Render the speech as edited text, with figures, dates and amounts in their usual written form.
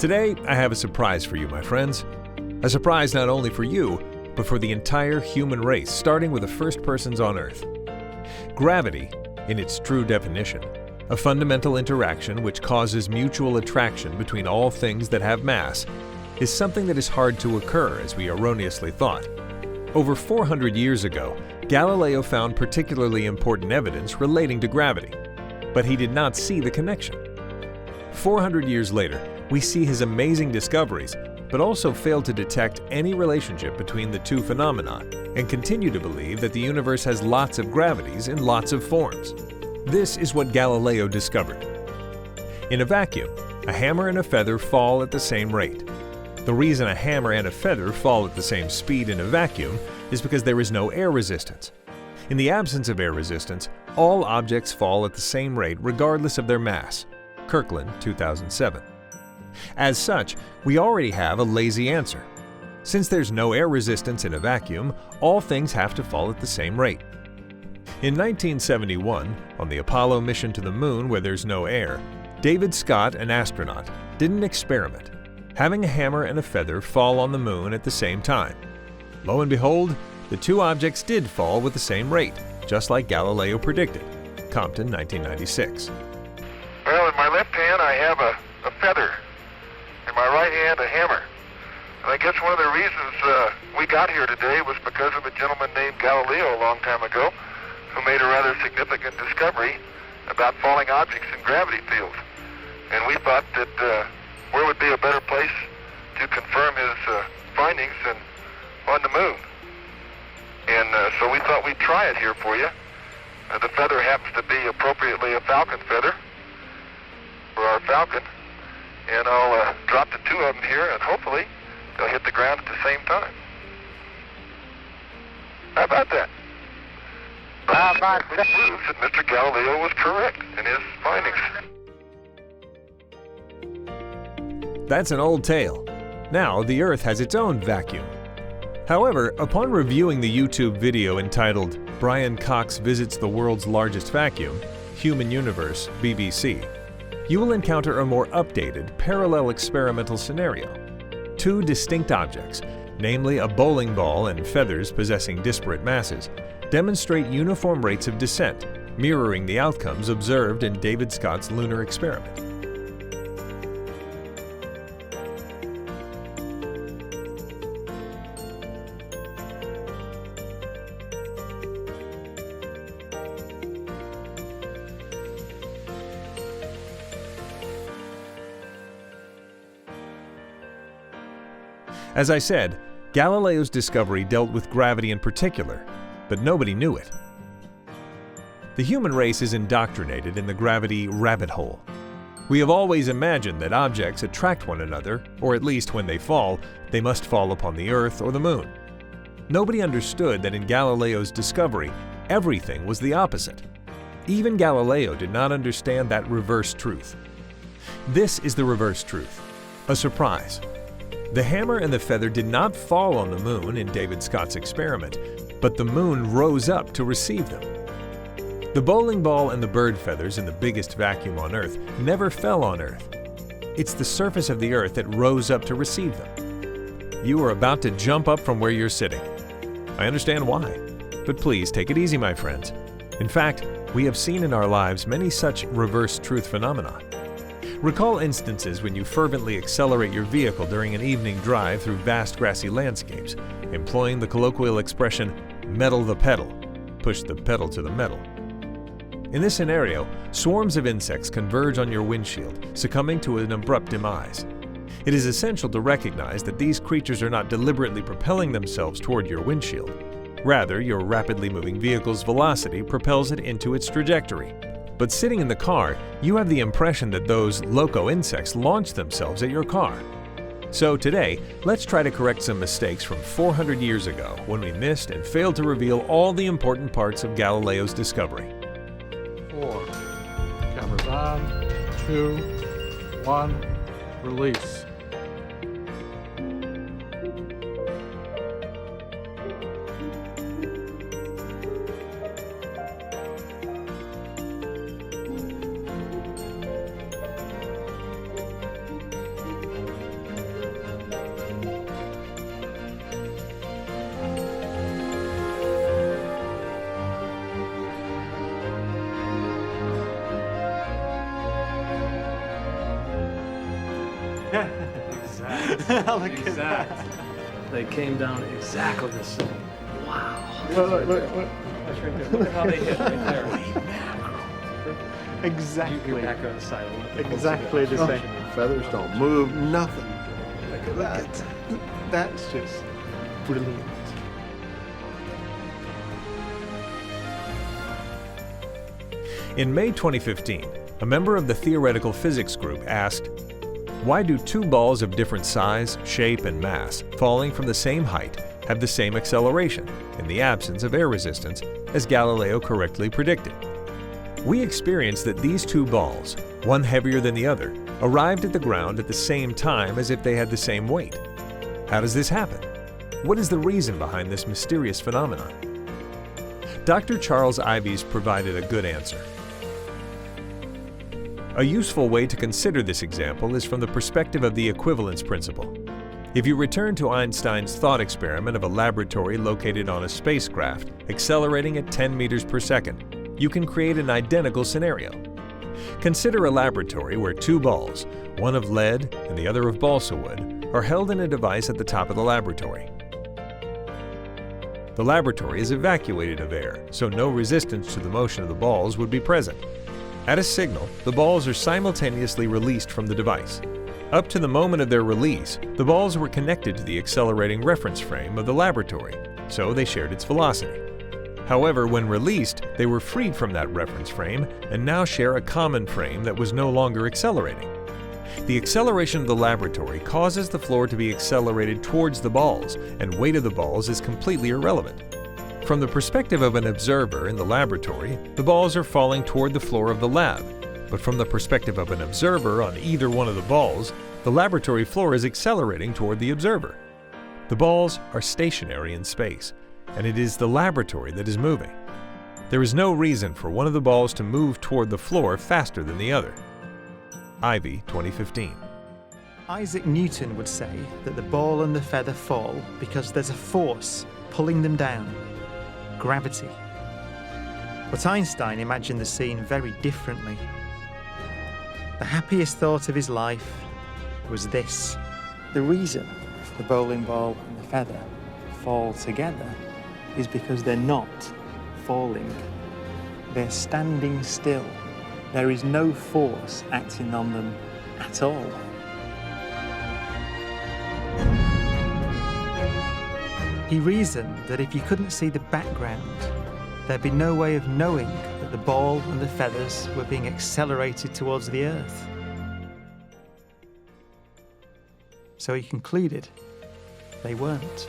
Today, I have a surprise for you, my friends. A surprise not only for you, but for the entire human race, starting with the first persons on Earth. Gravity, in its true definition, a fundamental interaction which causes mutual attraction between all things that have mass, is something that is hard to occur as we erroneously thought. Over 400 years ago, Galileo found particularly important evidence relating to gravity, but he did not see the connection. 400 years later, we see his amazing discoveries, but also failed to detect any relationship between the two phenomena and continue to believe that the universe has lots of gravities in lots of forms. This is what Galileo discovered. In a vacuum, a hammer and a feather fall at the same rate. The reason a hammer and a feather fall at the same speed in a vacuum is because there is no air resistance. In the absence of air resistance, all objects fall at the same rate regardless of their mass. Kirkland, 2007. As such, we already have a lazy answer. Since there's no air resistance in a vacuum, all things have to fall at the same rate. In 1971, on the Apollo mission to the Moon where there's no air, David Scott, an astronaut, did an experiment, having a hammer and a feather fall on the Moon at the same time. Lo and behold, the two objects did fall with the same rate, just like Galileo predicted. Compton, 1996. Well, in my left hand I have a feather. In my right hand, a hammer. And I guess one of the reasons we got here today was because of a gentleman named Galileo a long time ago who made a rather significant discovery about falling objects in gravity fields. And we thought that where would be a better place to confirm his findings than on the Moon. And so we thought we'd try it here for you. The feather happens to be appropriately a falcon feather for our falcon. And I'll drop the two of them here, and hopefully they'll hit the ground at the same time. How about that? That proves that Mr. Galileo was correct in his findings. That's an old tale. Now the Earth has its own vacuum. However, upon reviewing the YouTube video entitled "Brian Cox Visits the World's Largest Vacuum, Human Universe, BBC," you will encounter a more updated, parallel experimental scenario. Two distinct objects, namely a bowling ball and feathers possessing disparate masses, demonstrate uniform rates of descent, mirroring the outcomes observed in David Scott's lunar experiment. As I said, Galileo's discovery dealt with gravity in particular, but nobody knew it. The human race is indoctrinated in the gravity rabbit hole. We have always imagined that objects attract one another, or at least when they fall, they must fall upon the Earth or the Moon. Nobody understood that in Galileo's discovery, everything was the opposite. Even Galileo did not understand that reverse truth. This is the reverse truth, a surprise. The hammer and the feather did not fall on the Moon in David Scott's experiment, but the Moon rose up to receive them. The bowling ball and the bird feathers in the biggest vacuum on Earth never fell on Earth. It's the surface of the Earth that rose up to receive them. You are about to jump up from where you're sitting. I understand why, but please take it easy, my friends. In fact, we have seen in our lives many such reverse truth phenomena. Recall instances when you fervently accelerate your vehicle during an evening drive through vast grassy landscapes, employing the colloquial expression, metal the pedal, push the pedal to the metal. In this scenario, swarms of insects converge on your windshield, succumbing to an abrupt demise. It is essential to recognize that these creatures are not deliberately propelling themselves toward your windshield. Rather, your rapidly moving vehicle's velocity propels it into its trajectory. But sitting in the car, you have the impression that those loco insects launched themselves at your car. So today, let's try to correct some mistakes from 400 years ago when we missed and failed to reveal all the important parts of Galileo's discovery. 4. Cameras on. 2. 1. Release. Exactly. Exact. They came down exactly the same. Wow. Look. That's right there. Look at how they hit right there. Exactly. You're back on the side. Exactly the same. Feathers don't move, nothing. Look at that. That's just brilliant. In May 2015, a member of the theoretical physics group asked, why do two balls of different size, shape, and mass falling from the same height have the same acceleration in the absence of air resistance as Galileo correctly predicted? We experienced that these two balls, one heavier than the other, arrived at the ground at the same time as if they had the same weight. How does this happen? What is the reason behind this mysterious phenomenon? Dr. Charles Ives provided a good answer. A useful way to consider this example is from the perspective of the equivalence principle. If you return to Einstein's thought experiment of a laboratory located on a spacecraft accelerating at 10 meters per second, you can create an identical scenario. Consider a laboratory where two balls, one of lead and the other of balsa wood, are held in a device at the top of the laboratory. The laboratory is evacuated of air, so no resistance to the motion of the balls would be present. At a signal, the balls are simultaneously released from the device. Up to the moment of their release, the balls were connected to the accelerating reference frame of the laboratory, so they shared its velocity. However, when released, they were freed from that reference frame and now share a common frame that was no longer accelerating. The acceleration of the laboratory causes the floor to be accelerated towards the balls, and weight of the balls is completely irrelevant. From the perspective of an observer in the laboratory, the balls are falling toward the floor of the lab, but from the perspective of an observer on either one of the balls, the laboratory floor is accelerating toward the observer. The balls are stationary in space, and it is the laboratory that is moving. There is no reason for one of the balls to move toward the floor faster than the other. Ivy, 2015. Isaac Newton would say that the ball and the feather fall because there's a force pulling them down. Gravity. But Einstein imagined the scene very differently. The happiest thought of his life was this. The reason the bowling ball and the feather fall together is because they're not falling. They're standing still. There is no force acting on them at all. He reasoned that if you couldn't see the background, there'd be no way of knowing that the ball and the feathers were being accelerated towards the Earth. So he concluded they weren't.